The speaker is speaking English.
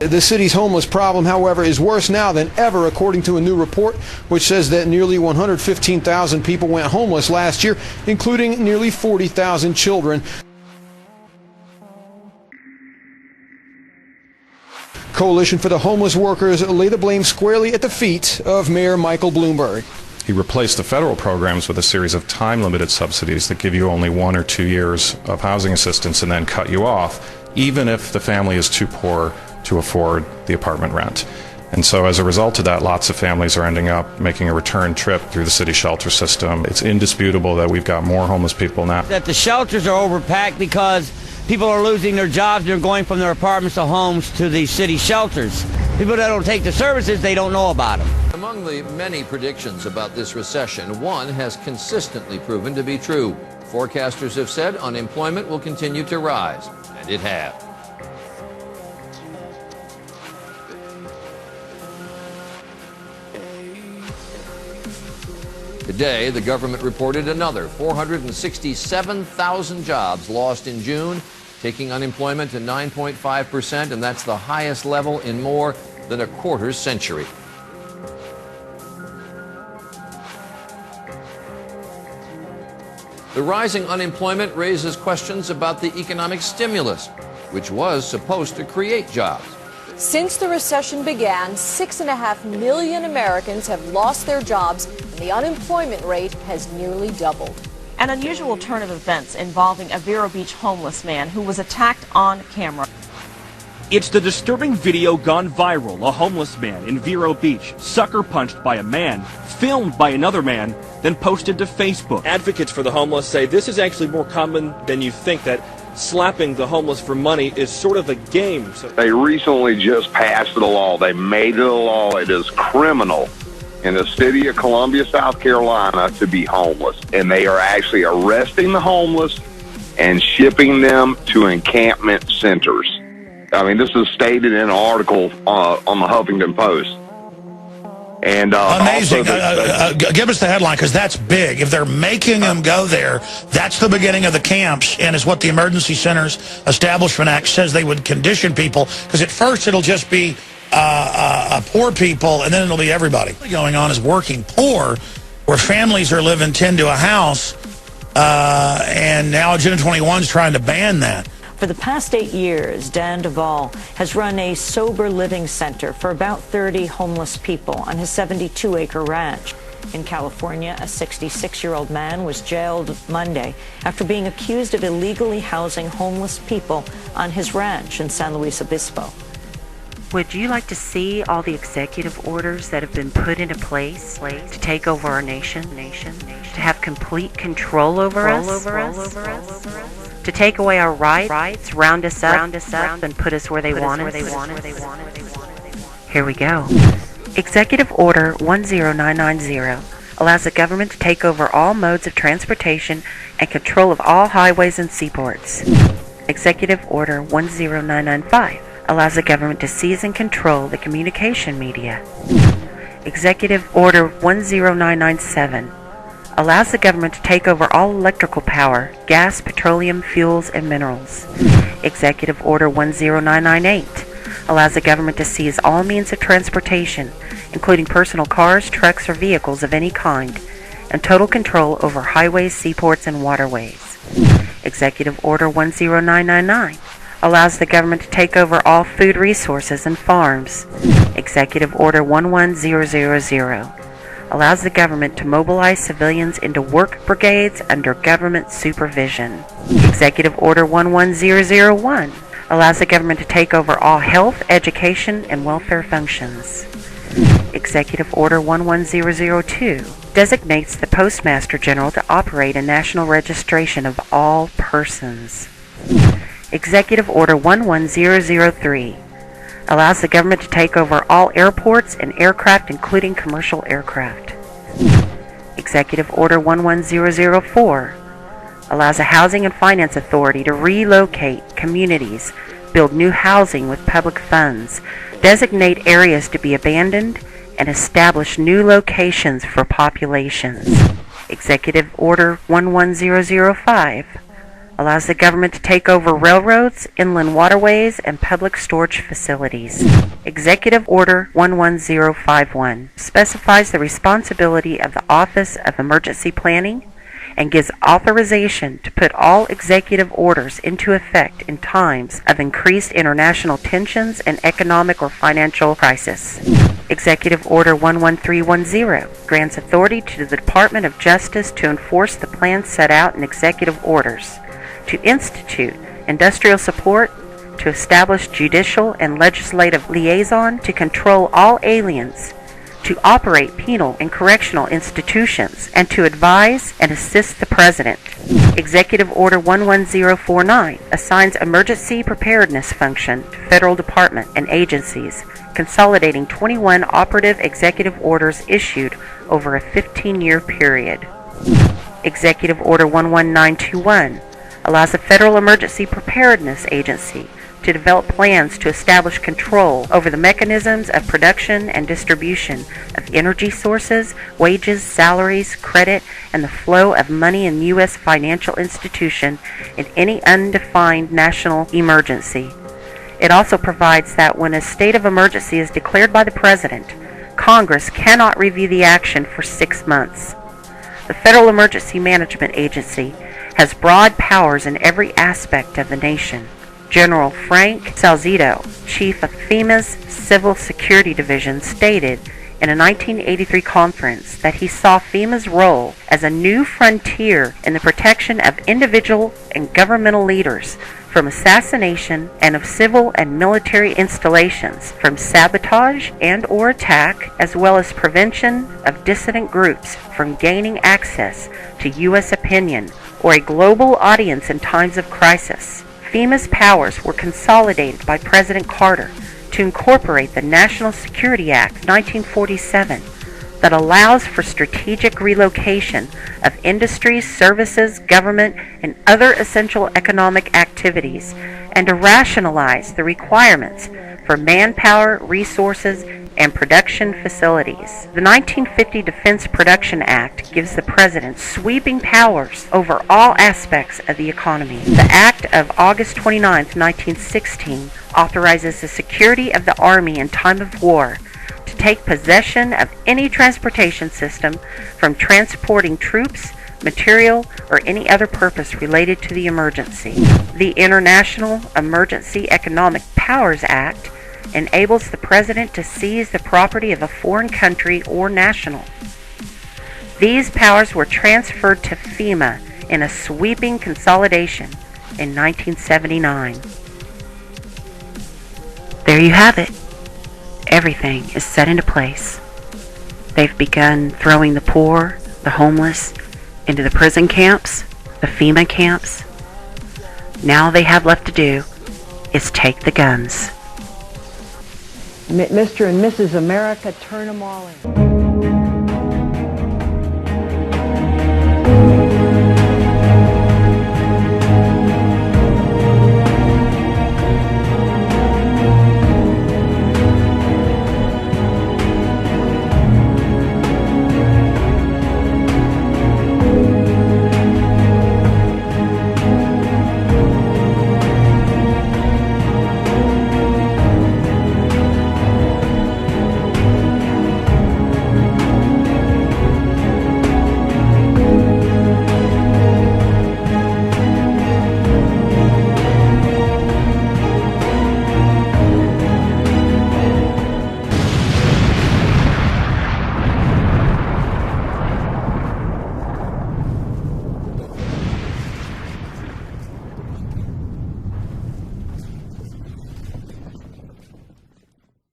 The city's homeless problem, however, is worse now than ever, according to a new report which says that nearly 115,000 people went homeless last year, including nearly 40,000 children. Coalition for the Homeless Workers lay the blame squarely at the feet of Mayor Michael Bloomberg. He replaced the federal programs with a series of time-limited subsidies that give you only 1 or 2 years of housing assistance and then cut you off, even if the family is too poor to afford the apartment rent. And so as a result of that, lots of families are ending up making a return trip through the city shelter system. It's indisputable that we've got more homeless people now. That the shelters are overpacked because people are losing their jobs. They're going from their apartments to homes to the city shelters. People that don't take the services, they don't know about them. Among the many predictions about this recession, one has consistently proven to be true. Forecasters have said unemployment will continue to rise, and it has. Today, the government reported another 467,000 jobs lost in June, taking unemployment to 9.5%, and that's the highest level in more than a quarter century. The rising unemployment raises questions about the economic stimulus, which was supposed to create jobs. Since the recession began, 6.5 million Americans have lost their jobs, and the unemployment rate has nearly doubled. An unusual turn of events involving a Vero Beach homeless man who was attacked on camera. It's the disturbing video gone viral. A homeless man in Vero Beach, sucker punched by a man, filmed by another man, then posted to Facebook. Advocates for the homeless say this is actually more common than you think, that slapping the homeless for money is sort of a game. They recently just passed the law. They made it a law. It is criminal in the city of Columbia, South Carolina, to be homeless. And they are actually arresting the homeless and shipping them to encampment centers. I mean, this is stated in an article on the Huffington Post. And amazing. Give us the headline, because that's big. If they're making them go there, that's the beginning of the camps, and is what the Emergency Centers Establishment Act says they would condition people, because at first it'll just be poor people, and then it'll be everybody. What's going on is working poor, where families are living 10 to a house, and now Agenda 21 is trying to ban that. For the past 8 years, Dan Duvall has run a sober living center for about 30 homeless people on his 72-acre ranch. In California, a 66-year-old man was jailed Monday after being accused of illegally housing homeless people on his ranch in San Luis Obispo. Would you like to see all the executive orders that have been put into place to take over our nation, to have complete control over us, to take away our rights, round us up, and put us where they want us? Here we go. Executive Order 10990 allows the government to take over all modes of transportation and control of all highways and seaports. Executive Order 10995 allows the government to seize and control the communication media. Executive Order 10997 allows the government to take over all electrical power, gas, petroleum, fuels, and minerals. Executive Order 10998 allows the government to seize all means of transportation, including personal cars, trucks, or vehicles of any kind, and total control over highways, seaports, and waterways. Executive Order 10999 allows the government to take over all food resources and farms. Executive Order 11000 allows the government to mobilize civilians into work brigades under government supervision. Executive Order 11001 allows the government to take over all health, education, and welfare functions. Executive Order 11002 designates the Postmaster General to operate a national registration of all persons. Executive Order 11003 allows the government to take over all airports and aircraft, including commercial aircraft. Executive Order 11004 allows a housing and finance authority to relocate communities, build new housing with public funds, designate areas to be abandoned, and establish new locations for populations. Executive Order 11005 allows the government to take over railroads, inland waterways, and public storage facilities. Executive Order 11051 specifies the responsibility of the Office of Emergency Planning and gives authorization to put all executive orders into effect in times of increased international tensions and economic or financial crisis. Executive Order 11310 grants authority to the Department of Justice to enforce the plans set out in executive orders, to institute industrial support, to establish judicial and legislative liaison to control all aliens, to operate penal and correctional institutions, and to advise and assist the President. Executive Order 11049 assigns emergency preparedness function to federal department and agencies, consolidating 21 operative executive orders issued over a 15-year period. Executive Order 11921 allows the Federal Emergency Preparedness Agency to develop plans to establish control over the mechanisms of production and distribution of energy sources, wages, salaries, credit, and the flow of money in U.S. financial institution in any undefined national emergency. It also provides that when a state of emergency is declared by the President, Congress cannot review the action for 6 months. The Federal Emergency Management Agency has broad powers in every aspect of the nation. General Frank Salzito, chief of FEMA's Civil Security Division, stated in a 1983 conference that he saw FEMA's role as a new frontier in the protection of individual and governmental leaders from assassination and of civil and military installations, from sabotage and or attack, as well as prevention of dissident groups from gaining access to U.S. opinion or a global audience in times of crisis. FEMA's powers were consolidated by President Carter to incorporate the National Security Act of 1947 that allows for strategic relocation of industries, services, government, and other essential economic activities, and to rationalize the requirements for manpower, resources, and production facilities. The 1950 Defense Production Act gives the President sweeping powers over all aspects of the economy. The Act of August 29, 1916 authorizes the security of the Army in time of war to take possession of any transportation system from transporting troops, material, or any other purpose related to the emergency. The International Emergency Economic Powers Act enables the President to seize the property of a foreign country or national. These powers were transferred to FEMA in a sweeping consolidation in 1979. There you have it. Everything is set into place. They've begun throwing the poor, the homeless, into the prison camps, the FEMA camps. Now all they have left to do is take the guns. Mr. and Mrs. America, turn them all in.